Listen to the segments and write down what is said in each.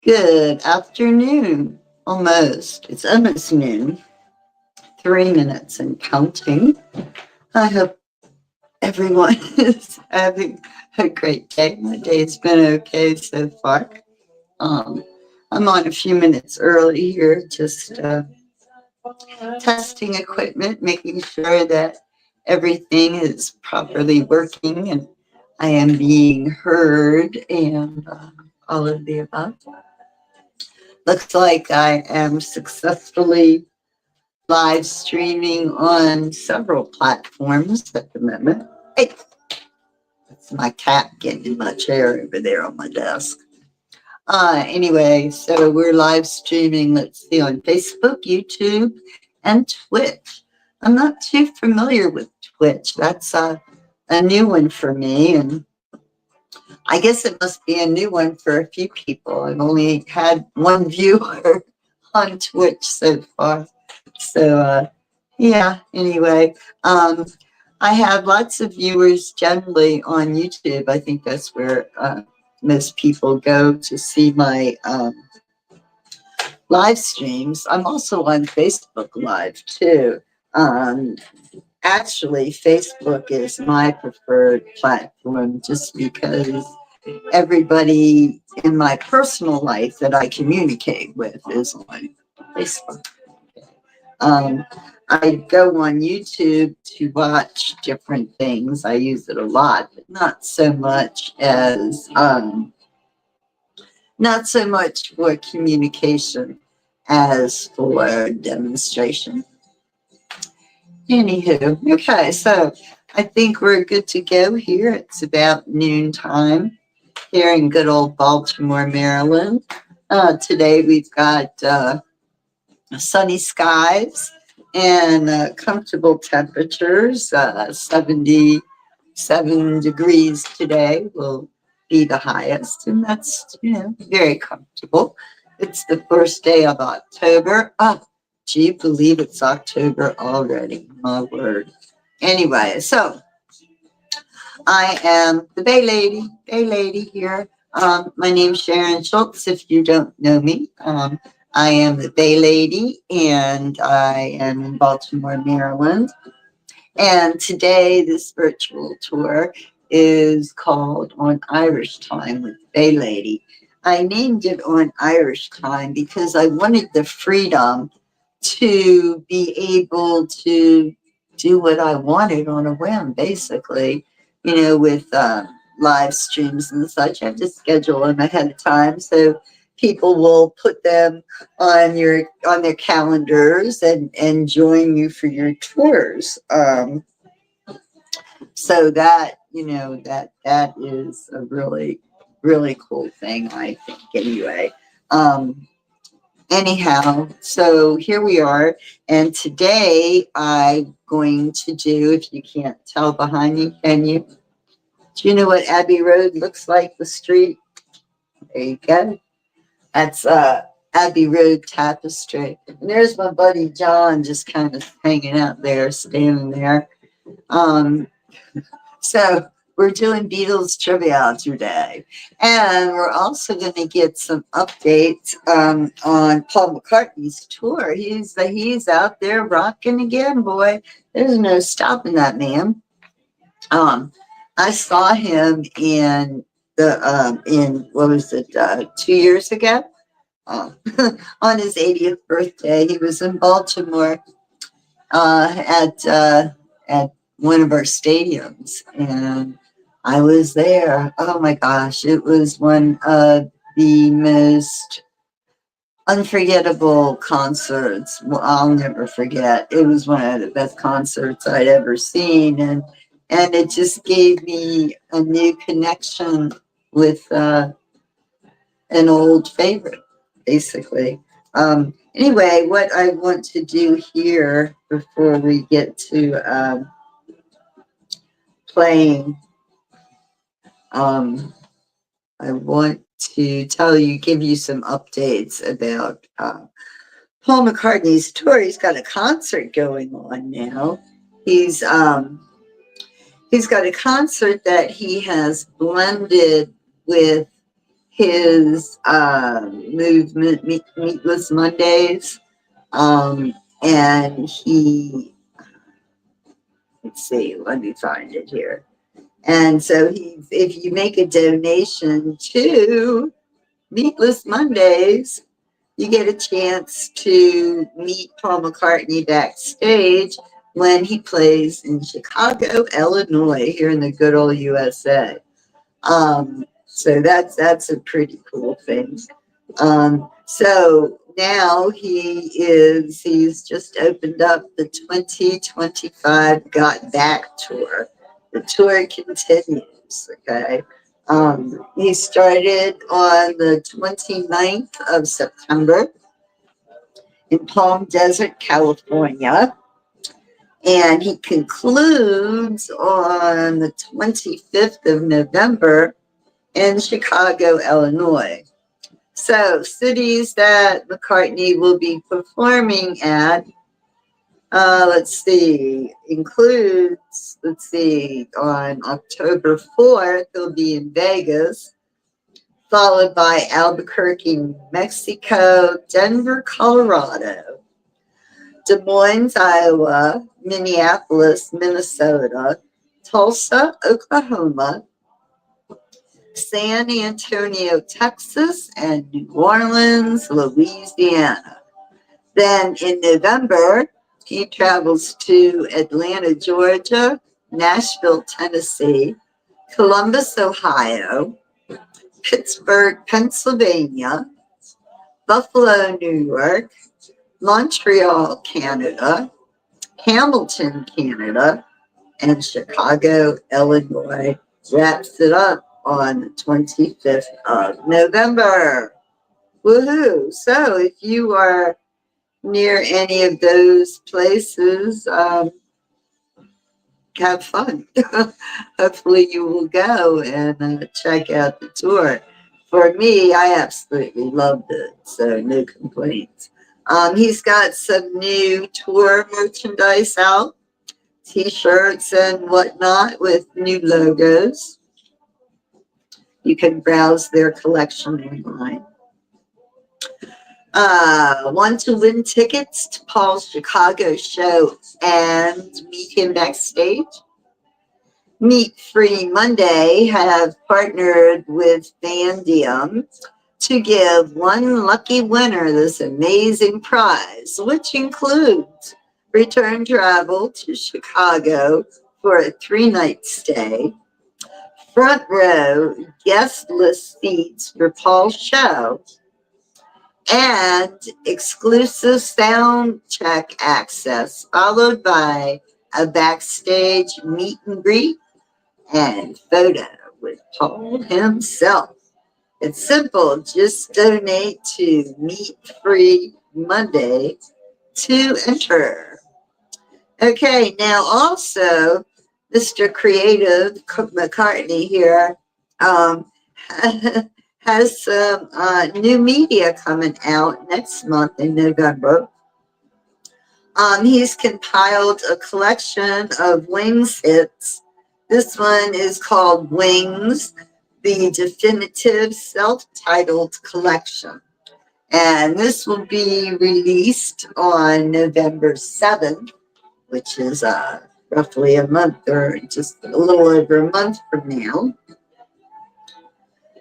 Good afternoon. It's almost noon. 3 minutes and counting. I hope everyone is having a great day. My day's been okay so far. Um, I'm on a few minutes early here, just testing equipment, making sure that everything is properly working and I am being heard and all of the above. Looks like I am successfully live streaming on several platforms at the moment. Hey, that's my cat getting in my chair over there on my desk. Anyway, so we're live streaming, let's see, on Facebook, YouTube, and Twitch. I'm not too familiar with Twitch. That's a new one for me, and I guess it must be a new one for a few people. I've only had one viewer on Twitch so far. So, yeah, anyway, I have lots of viewers generally on YouTube. I think that's where most people go to see my live streams. I'm also on Facebook Live too. Um, Actually, Facebook is my preferred platform just because everybody in my personal life that I communicate with is on Facebook. Um, I go on YouTube to watch different things. I use it a lot, but not so much for communication as for demonstration. Anywho, okay, so I think we're good to go here. It's about noontime here in good old Baltimore, Maryland. Today we've got sunny skies and comfortable temperatures. 77 degrees today will be the highest, and that's, very comfortable. It's the first day of October. Oh, do you believe it's October already? My word. Anyway, so I am the Bay Lady here. My name's Sharon Schultz, if you don't know me. I am the Bay Lady, and I am in Baltimore, Maryland. And today, this virtual tour is called On Irish Time with Bay Lady. I named it On Irish Time because I wanted the freedom to be able to do what I wanted on a whim, basically, with live streams and such. I have to schedule them ahead of time so people will put them on their calendars and join you for your tours. So that that is a really cool thing, I think. Anyway. Anyhow, so here we are, and today I'm going to do, if you can't tell behind me, can you? Do you know what Abbey Road looks like, the street? There you go. That's Abbey Road Tapestry. And there's my buddy John just kind of hanging out there, standing there. Um, so we're doing Beatles trivia today. And we're also going to get some updates on Paul McCartney's tour. He's out there rocking again, boy. There's no stopping that man. I saw him in what was it, 2 years ago? On his 80th birthday. He was in Baltimore at one of our stadiums, and I was there. Oh my gosh, it was one of the most unforgettable concerts. Well, I'll never forget. It was one of the best concerts I'd ever seen, and it just gave me a new connection with an old favorite, basically. Anyway, what I want to do here before we get to playing, I want to give you some updates about Paul McCartney's tour. He's got a concert going on now. He's got a concert that he has blended with his movement, Meatless Mondays. And he, let's see, let me find it here. And so if you make a donation to Meatless Mondays, you get a chance to meet Paul McCartney backstage when he plays in Chicago, Illinois, here in the good old USA. So that's a pretty cool thing. So now he's just opened up the 2025 Got Back tour. The tour continues, okay? He started on the 29th of September in Palm Desert, California, and he concludes on the 25th of November in Chicago, Illinois. So, cities that McCartney will be performing at, on October 4th, he'll be in Vegas, followed by Albuquerque, Mexico, Denver, Colorado, Des Moines, Iowa, Minneapolis, Minnesota, Tulsa, Oklahoma, San Antonio, Texas, and New Orleans, Louisiana. Then in November, he travels to Atlanta, Georgia, Nashville, Tennessee, Columbus, Ohio, Pittsburgh, Pennsylvania, Buffalo, New York, Montreal, Canada, Hamilton, Canada, and Chicago, Illinois. Wraps it up on the 25th of November. Woohoo! So if you are near any of those places, have fun. Hopefully you will go and check out the tour. For me, I absolutely loved it, so no complaints. He's got some new tour merchandise out, t-shirts and whatnot with new logos. You can browse their collection online. Want to win tickets to Paul's Chicago show and meet him backstage? Meet Free Monday have partnered with Vandium to give one lucky winner this amazing prize, which includes return travel to Chicago for a 3-night stay, front row guest list seats for Paul's show, and exclusive sound check access, followed by a backstage meet and greet and photo with Paul himself. It's simple. Just donate to Meet Free Monday to enter. Okay, now also, Mr. Creative McCartney here has some new media coming out next month in November. He's compiled a collection of Wings hits. This one is called Wings, the Definitive Self-Titled Collection. And this will be released on November 7th, which is roughly a month or just a little over a month from now.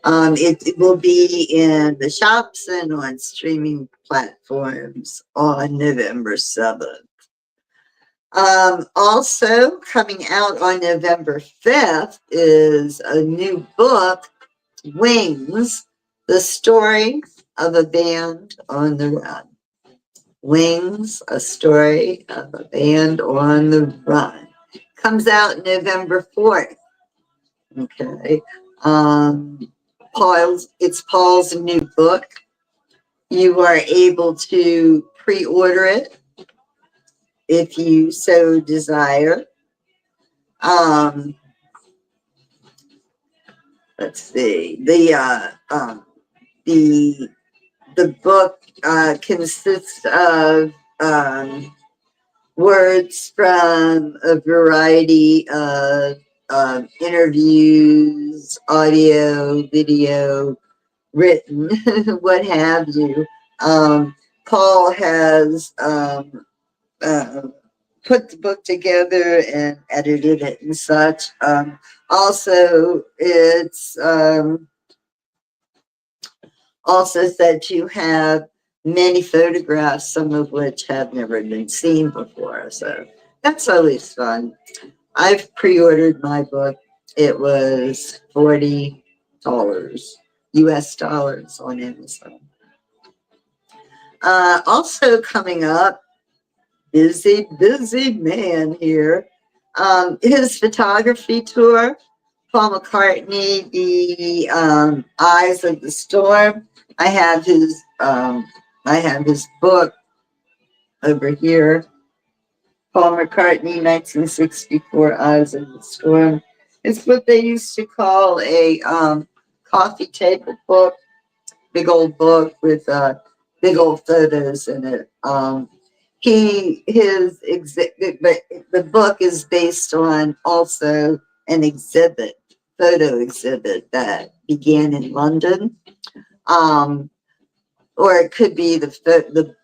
It will be in the shops and on streaming platforms on November 7th. Also coming out on November 5th is a new book, Wings, the Story of a Band on the Run. Wings, a Story of a Band on the Run. Comes out November 4th. Okay. It's Paul's new book. You are able to pre-order it if you so desire. Let's see. The book consists of words from a variety of interviews, audio, video, written, what have you. Paul has uh, put the book together and edited it and such. Also, it's also said you have many photographs, some of which have never been seen before. So that's always fun. I've pre-ordered my book. It was $40 US dollars on Amazon. Also coming up, busy man here. His photography tour, Paul McCartney, the Eyes of the Storm. I have his book over here. Paul McCartney, 1964, Eyes of the Storm. It's what they used to call a coffee table book, big old book with big old photos in it. But the book is based on also an exhibit, photo exhibit that began in London. Um, or it could be the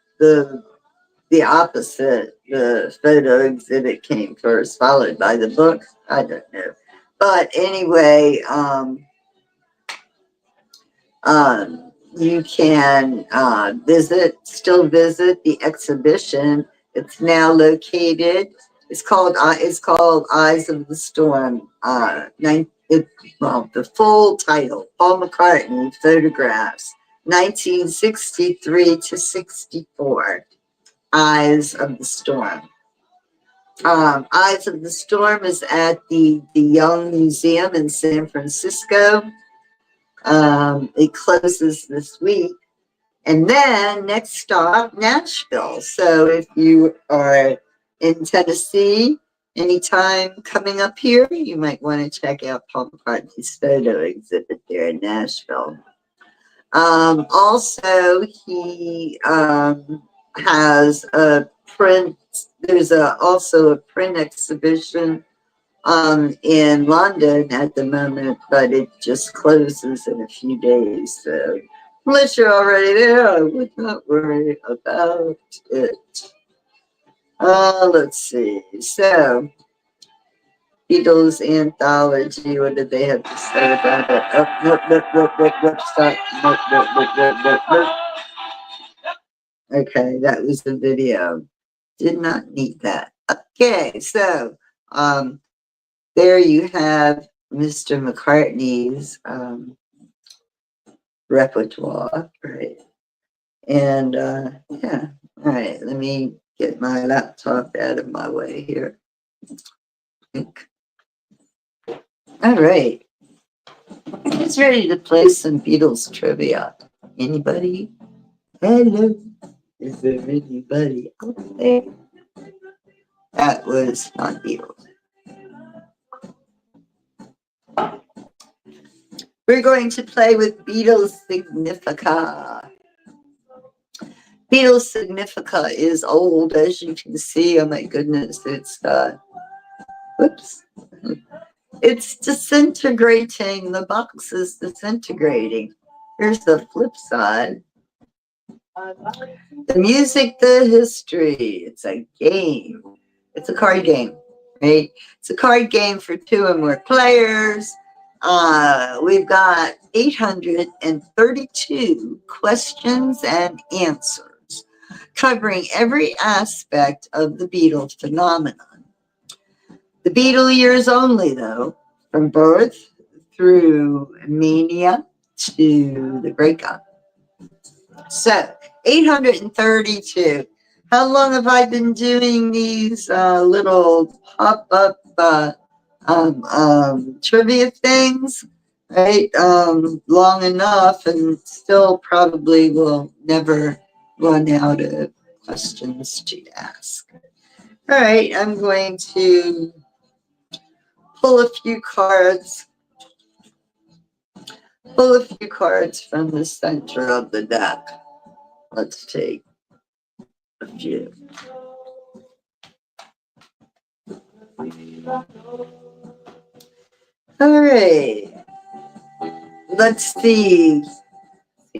opposite. The photo exhibit came first, followed by the book. I don't know. But anyway, you can still visit the exhibition. It's now located. It's called Eyes of the Storm. The full title: Paul McCartney photographs, 1963 to 64. Eyes of the Storm. Eyes of the Storm is at the Young Museum in San Francisco. It closes this week. And then next stop, Nashville. So if you are in Tennessee, anytime coming up here, you might want to check out Paul McCartney's photo exhibit there in Nashville. Also, he has a print. There's also a print exhibition in London at the moment, but it just closes in a few days. So unless you're already there, I would not worry about it. Let's see. So Beatles anthology. What did they have to say about it? Oh, nope, stop. Nope. Okay, that was the video. Did not need that. Okay, so there you have Mr. McCartney's repertoire, right? And yeah, all right, let me get my laptop out of my way here. All right, who's ready to play some Beatles trivia? Anybody? Hello, is there anybody out there? That was not Beatles. We're going to play with Beatles Significa. Beatles Significa is old, as you can see. Oh my goodness, whoops. It's disintegrating. The box is disintegrating. Here's the flip side. The music, the history. It's a game. It's a card game, right? It's a card game for 2 or more players. We've got 832 questions and answers covering every aspect of the Beatles phenomenon. The Beatle years only, though, from birth through mania to the breakup. So, 832. How long have I been doing these little pop-up trivia things? Right? Long enough, and still probably will never run out of questions to ask. All right, I'm going to pull a few cards. Pull a few cards from the center of the deck. Let's take a few. All right. Let's see.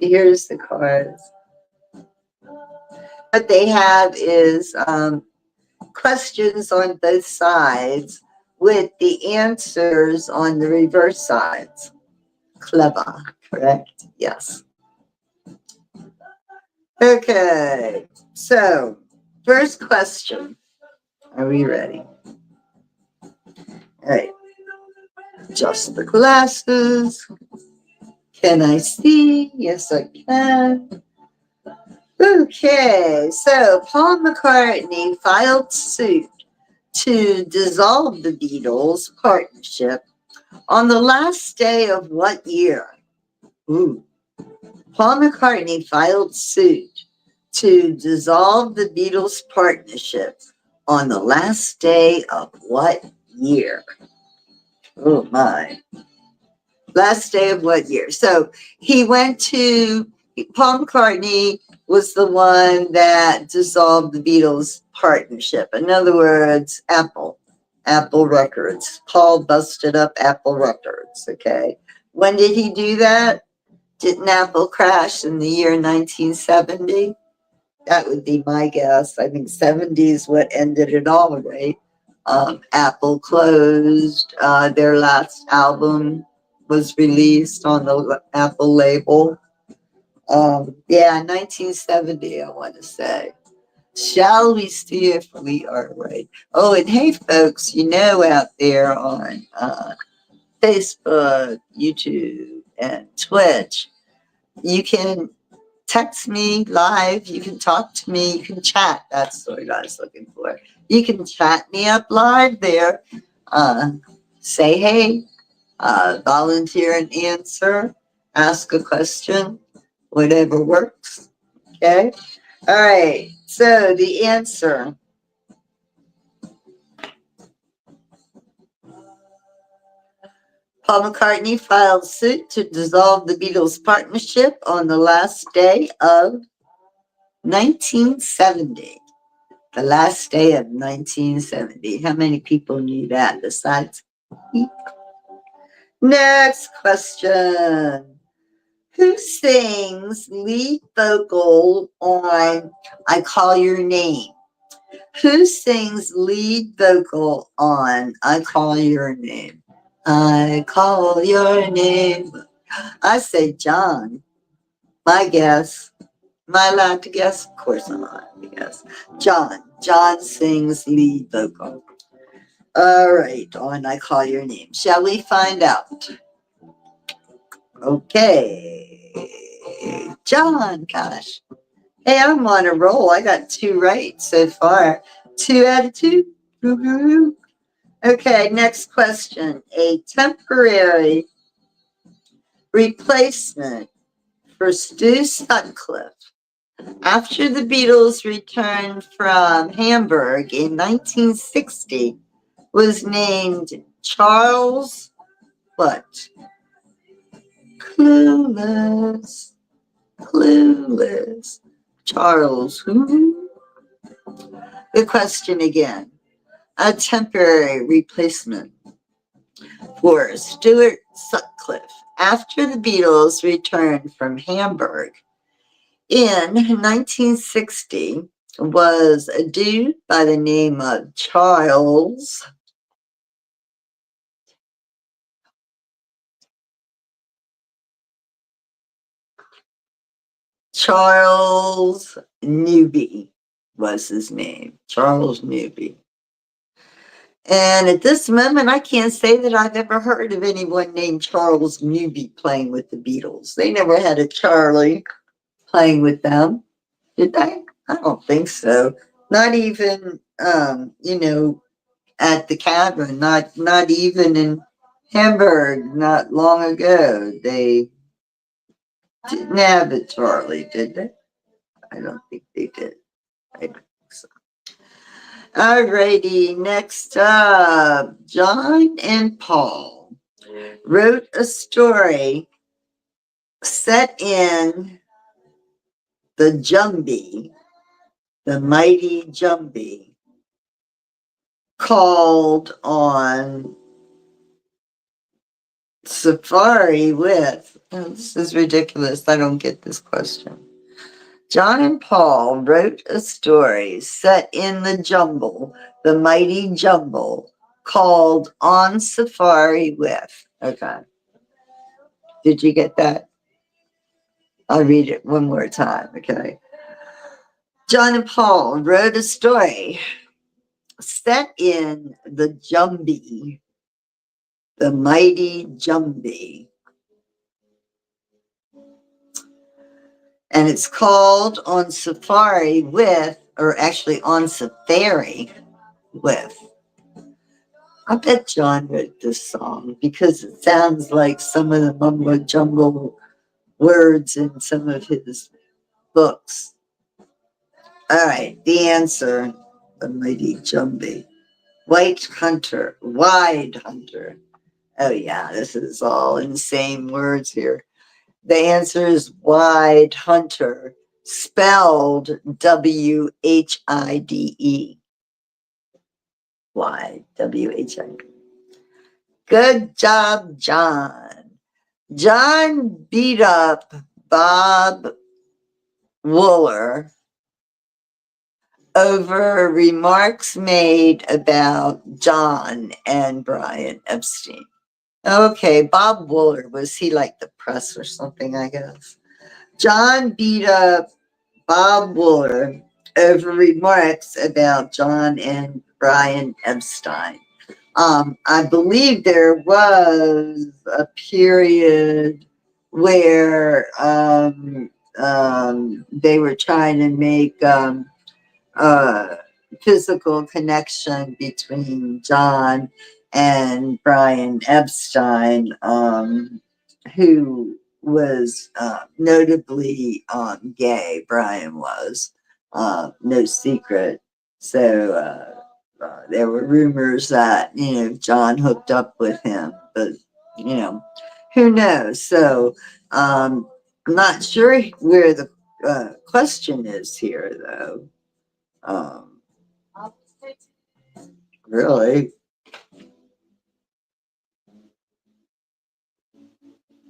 Here's the cards. What they have is questions on both sides with the answers on the reverse sides. Clever, correct? Yes. Okay, so first question. Are we ready? All right. Adjust the glasses. Can I see? Yes, I can. Okay, so Paul McCartney filed suit to dissolve the Beatles partnership on the last day of what year? Ooh. Paul McCartney filed suit to dissolve the Beatles partnership on the last day of what year? Oh my. Last day of what year? So he went to, Paul McCartney was the one that dissolved the Beatles partnership. In other words, Apple Records. Paul busted up Apple Records, okay? When did he do that? Didn't Apple crash in the year 1970? That would be my guess. I think 70 is what ended it all, right? Apple closed. Their last album was released on the Apple label. Yeah, 1970, I want to say. Shall we see if we are right? Oh, and hey, folks, out there on Facebook, YouTube, and Twitch, you can text me live. You can talk to me. You can chat. That's what I was looking for. You can chat me up live there. Say hey, volunteer and answer, ask a question, whatever works. Okay. All right. So the answer. Paul McCartney filed suit to dissolve the Beatles partnership on the last day of 1970. The last day of 1970. How many people knew that besides me? Next question. Who sings lead vocal on I Call Your Name? Who sings lead vocal on I Call Your Name? I call your name. I say John. My guess. Am I allowed to guess? Of course I'm allowed to guess. John. John sings lead vocal. All right, on I Call Your Name. Shall we find out? Okay. John, gosh. Hey, I'm on a roll. I got 2 right so far. 2 out of 2. Woo-hoo. Okay, next question. A temporary replacement for Stu Sutcliffe after the Beatles returned from Hamburg in 1960 was named Charles what? Clueless. Charles who? The question again. A temporary replacement for Stuart Sutcliffe after the Beatles returned from Hamburg in 1960 was a dude by the name of Charles Newby was his name. Charles Newby. And at this moment, I can't say that I've ever heard of anyone named Charles Newby playing with the Beatles. They never had a Charlie playing with them, did they? I don't think so. Not even, at the Cavern. Not even in Hamburg. Not long ago, they didn't have a Charlie, did they? I don't think they did. I don't think so. Alrighty, next up, John and Paul wrote a story set in the Jumbie, the mighty Jumbie, called on Safari with, oh, this is ridiculous. I don't get this question. John and Paul wrote a story set in the jumble, the mighty jumble, called On Safari with. Okay. Did you get that? I'll read it one more time. Okay. John and Paul wrote a story set in the Jumbie, the mighty Jumbie. And it's called On Safari with, or actually On Safari with. I bet John wrote this song because it sounds like some of the mumbo jumbo words in some of his books. All right, the answer, the mighty Jumbie. White hunter, wide hunter. Oh yeah, this is all insane words here. The answer is wide hunter, spelled W-H-I-D-E. Wide, W-H-I-D. Good job, John. John beat up Bob Wooler over remarks made about John and Brian Epstein. Okay, Bob Wooler, was he like the press or something, I guess? John beat up Bob Wooler over remarks about John and Brian Epstein. I believe there was a period where they were trying to make a physical connection between John and Brian Epstein, who was notably gay. Brian was, no secret. So there were rumors that, John hooked up with him, but, who knows? So I'm not sure where the question is here, though. Really?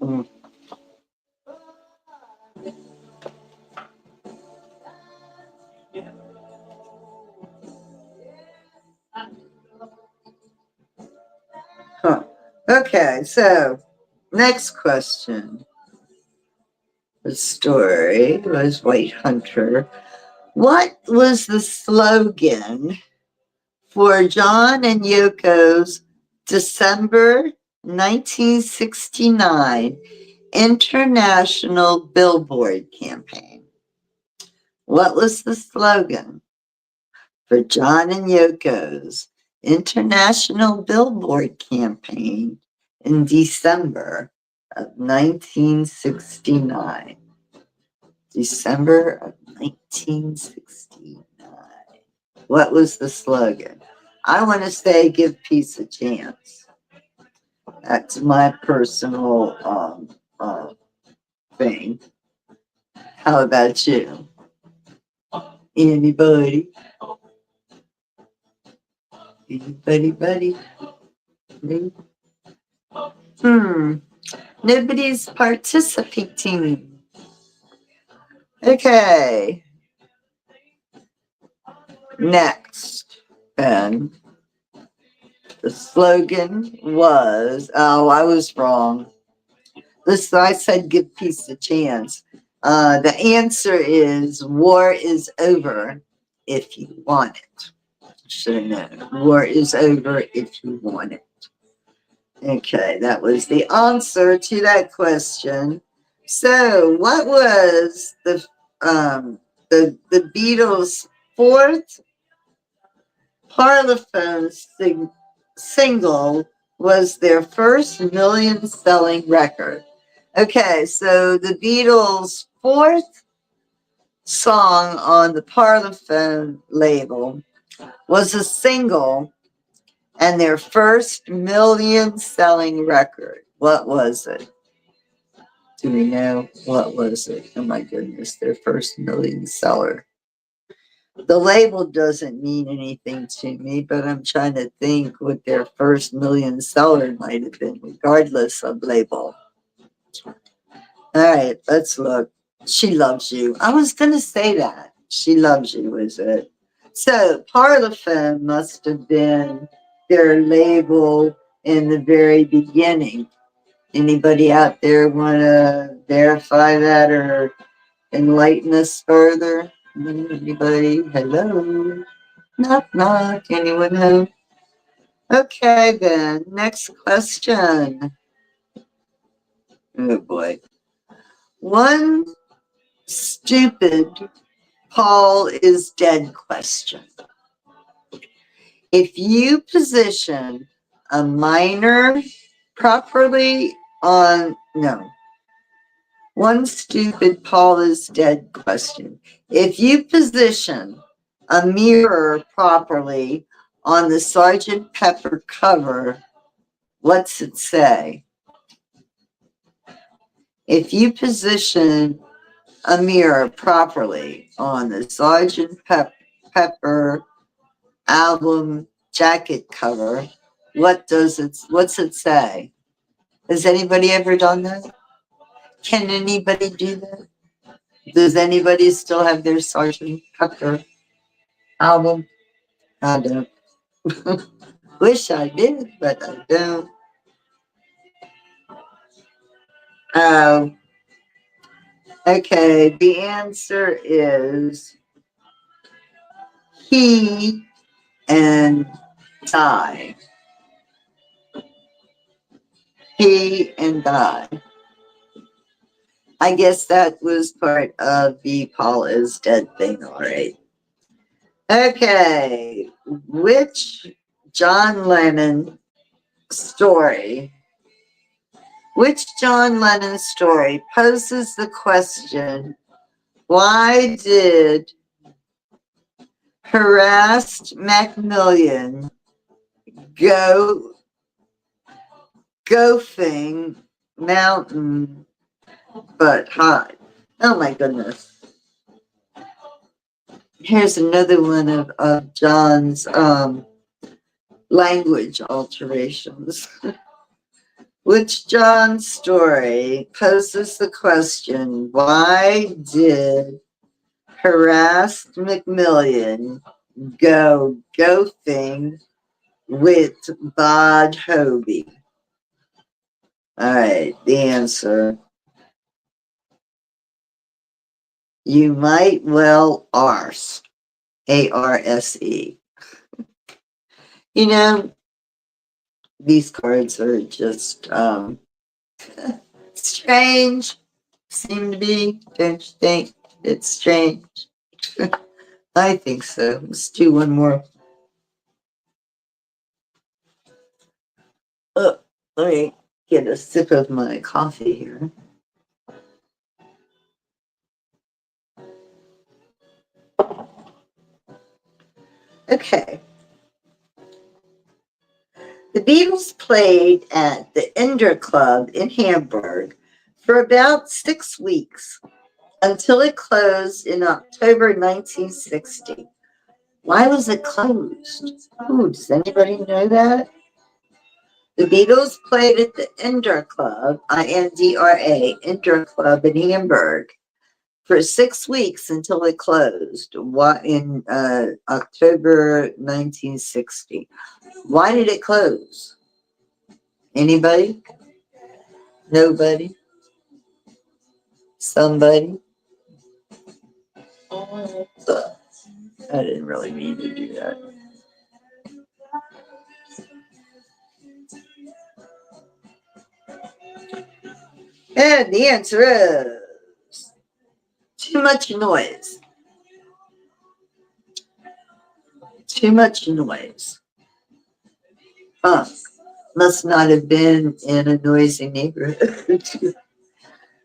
Mm. Huh. Okay, so next question. The story was White Hunter. What was the slogan for John and Yoko's December 1969 International Billboard campaign? What was the slogan for John and Yoko's International Billboard campaign in December of 1969? December of 1969. What was the slogan? I want to say give peace a chance. That's my personal thing. How about you? Anybody? Anybody, buddy? Me? Nobody's participating. Okay. Next. And the slogan was, oh, I was wrong. Listen, I said give peace a chance. The answer is war is over if you want it. Should have known. War is over if you want it. Okay, that was the answer to that question. So, what was the Beatles' fourth Parlophone single? Was their first million-selling record? Okay, so the Beatles' fourth song on the Parlophone label was a single and their first million-selling record. What was it? Do we know what was it? Oh my goodness, their first million seller. The label doesn't mean anything to me, but I'm trying to think what their first million seller might have been, regardless of label. All right, let's look. She Loves You. I was going to say that. She Loves You, is it? So, Parlophone must have been their label in the very beginning. Anybody out there want to verify that or enlighten us further? Anybody? Hello? Knock, knock. Anyone home? Okay, then. Next question. Oh, boy. One stupid Paul is dead question. If you position a minor properly on, no, one stupid Paul is dead question. If you position a mirror properly on the Sergeant Pepper cover, what's it say? If you position a mirror properly on the Sergeant Pepper album jacket cover, what's it say? Has anybody ever done that? Can anybody do that? Does anybody still have their Sergeant Pepper album? I don't. Wish I did, but I don't. Oh, okay. The answer is he and I. He and I guess that was part of the Paul is dead thing, all right. Okay, which John Lennon story, which John Lennon story poses the question, why did harassed Macmillan go goofing mountain but high? Oh my goodness. Here's another one of John's language alterations. Which John's story poses the question, why did harassed Macmillan go goofing with Bod Hobie? All right, the answer. You might well arse. A-R-S-E. You know, these cards are just strange. Seem to be, don't you think? It's strange. I think so. Let's do one more. Let me get a sip of my coffee here. Okay. The Beatles played at the Ender Club in Hamburg for about 6 weeks until it closed in October 1960. Why was it closed? Ooh, does anybody know that? The Beatles played at the Ender Club, I-N-D-R-A, Ender Club in Hamburg for 6 weeks until it closed in October 1960. Why did it close? Anybody? Nobody? Somebody? I didn't really mean to do that. And the answer is too much noise. Too much noise. Huh. Must not have been in a noisy neighborhood.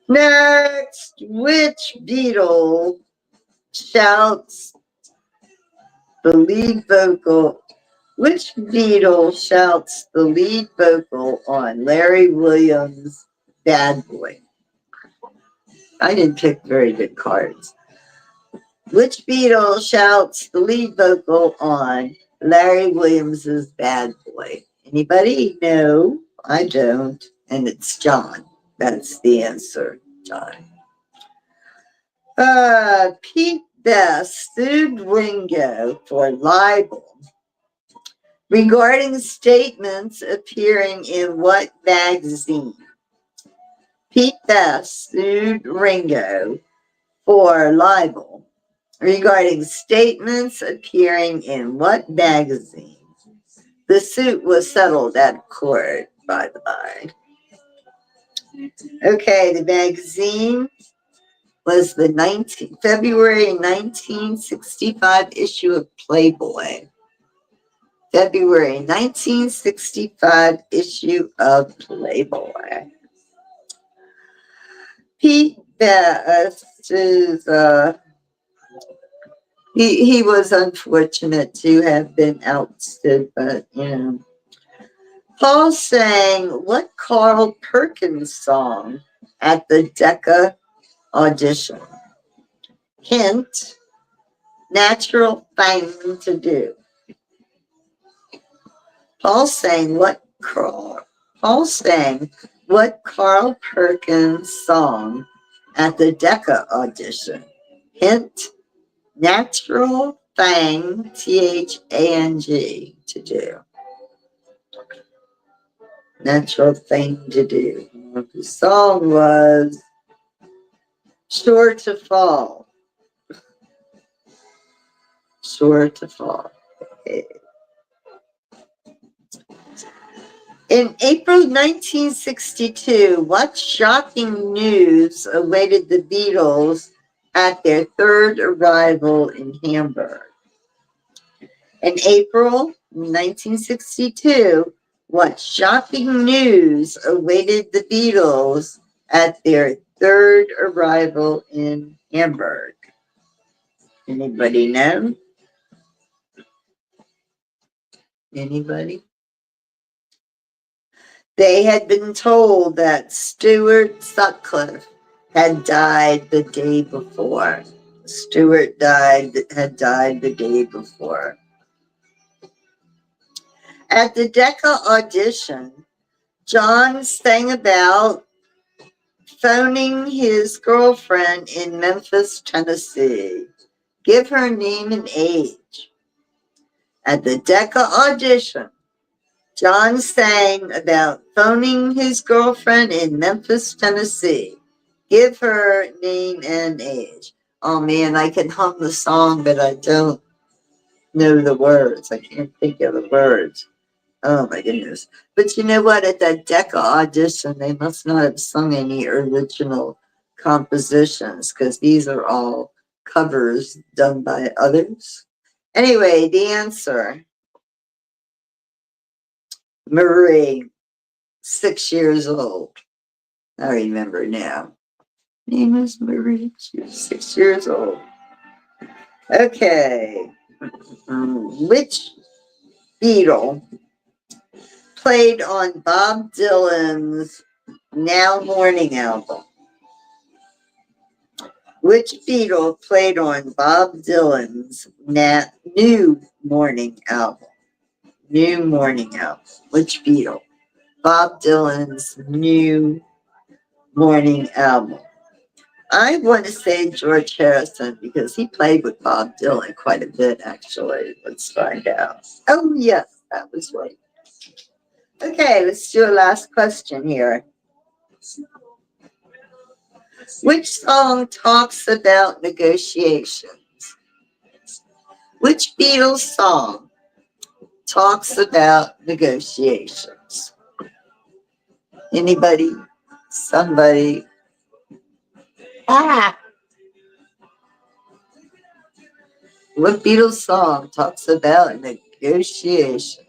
Next, which Beatle shouts the lead vocal? Which Beatle shouts the lead vocal on Larry Williams' Bad Boy? I didn't pick very good cards. Which Beatle shouts the lead vocal on Larry Williams's Bad Boy? Anybody? No, I don't. And it's John. That's the answer, John. Pete Best sued Ringo for libel regarding statements appearing in what magazine? Pete Best sued Ringo for libel regarding statements appearing in what magazine? The suit was settled at court, by the by. Okay, the magazine was the February 1965 issue of Playboy. February 1965 issue of Playboy. Pete Best is he was unfortunate to have been ousted, but Paul sang what Carl Perkins song at the Decca audition? Hint, natural thing to do. Paul sang what Carl Perkins song at the Decca audition? Hint, natural thing, THANG, to do. Natural thing to do. The song was Sure to Fall. Sure to Fall. Okay. In April 1962, what shocking news awaited the Beatles at their third arrival in Hamburg? In April 1962, what shocking news awaited the Beatles at their third arrival in Hamburg? Anybody know? Anybody? They had been told that Stuart Sutcliffe had died the day before. Stuart had died the day before. At the Decca audition, John sang about phoning his girlfriend in Memphis, Tennessee. Give her name and age. At the Decca audition, John sang about phoning his girlfriend in Memphis, Tennessee. Give her name and age. Oh man, I can hum the song, but I don't know the words. I can't think of the words. Oh my goodness. But you know what? At that Decca audition, they must not have sung any original compositions because these are all covers done by others. Anyway, the answer, Marie, 6 years old. I remember now. Name is Marie. She was 6 years old. Okay. Which Beatle played on Bob Dylan's Now Morning album? Which Beatle played on Bob Dylan's New Morning album? New Morning album. Which Beatle? Bob Dylan's New Morning album. I want to say George Harrison because he played with Bob Dylan quite a bit, actually. Let's find out. Oh, yes, that was right. Okay, let's do a last question here. Which song talks about negotiations? Which Beatles song talks about negotiations? Anybody? Somebody? Ah! What Beatles song talks about negotiations?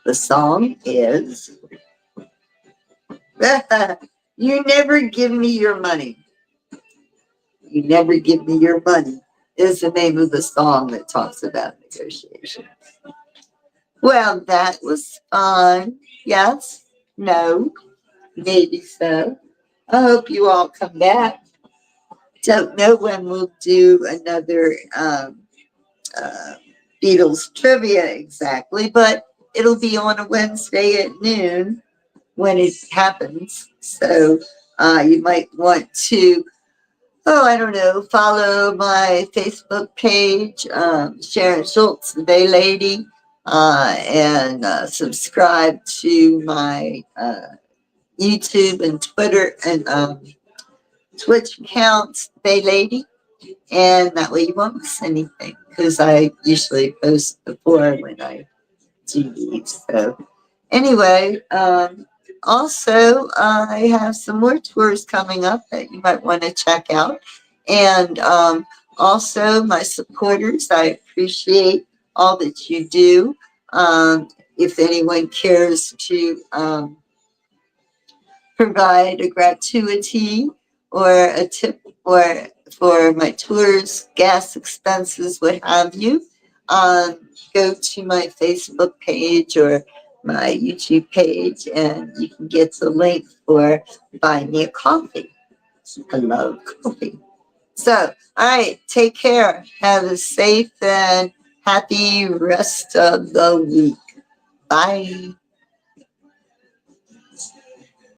The song is You Never Give Me Your Money. You Never Give Me Your Money is the name of the song that talks about negotiations. Well, that was fun. Yes? No? Maybe so. I hope you all come back. Don't know when we'll do another uh, Beatles trivia exactly, but it'll be on a Wednesday at noon when it happens. So you might want to, oh, I don't know, follow my Facebook page, Sharon Schultz, the Bay Lady, and subscribe to my YouTube and Twitter and Twitch accounts, Bay Lady, and that way you won't miss anything because I usually post before when I do these. So anyway, also I have some more tours coming up that you might want to check out, and also my supporters. I appreciate all that you do. If anyone cares to provide a gratuity or a tip for my tours, gas expenses, what have you, go to my Facebook page or my YouTube page and you can get the link for buy me a coffee. I love coffee. So, all right, take care. Have a safe and happy rest of the week. Bye.